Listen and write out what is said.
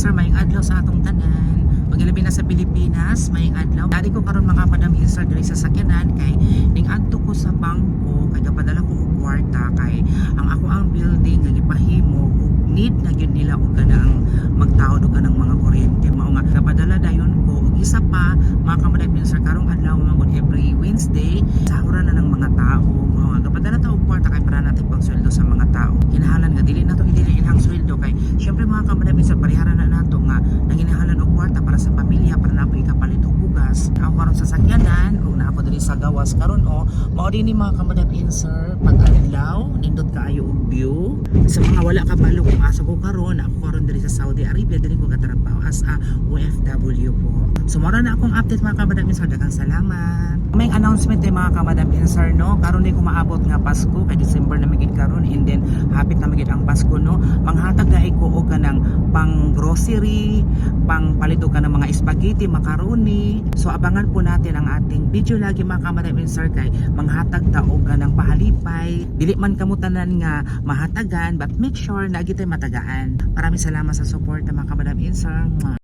Insar, mayong adlaw sa atong tanan. Magilabi na sa Pilipinas, mayong adlaw. Dari ko karon mga Madam Insar diri sa sakyanan kay ning adto ko sa bangko kay gapadala ko og kwarta kay ang ako ang building nga gipahimo ug need na gyud nila og kanang magtawod og kanang mga kuryente mao nga gapadala dayon ko ug isa pa mga Madam Insar karong adlaw mangod every Wednesday sahuran na ng mga tao mao nga gapadala ta og kwarta kay para natin pagsweldo sa mga tao. Kinahanglan nga dili nato idili ilang sweldo kay syempre mga Madam Insar pariharan na nato nga nanginahanglan og kwarta para sa pamilya para napo ikapalit og bugas. Ako karon sa sakyanan ug naa ko diri sa gawas karon mao dinhi mga Madam Insar pag adlaw nindot kaayo og view. Sa mga wala ka balo kung asa ko karon, ako karon diri sa Saudi Arabia diri ko katrabaho as a OFW po. So mora na akong update mga Madam Insar, daghang salamat. May announcement mga Madam Insar no, karon di ko maabot nga Pasko kay December na magid karon and then hapit na magid ang Pasko no. Manghatag dai ko og kanang pang grocery, pang palit og kanang mga spaghetti, macaroni. So abangan po natin ang ating video lagi mga Madam Insar kay manghatag ta og kanang pahalipay. Dili man kamutanan nga mahatagan but make sure na gitay matagaan. Maraming salamat sa support mga Madam Insar.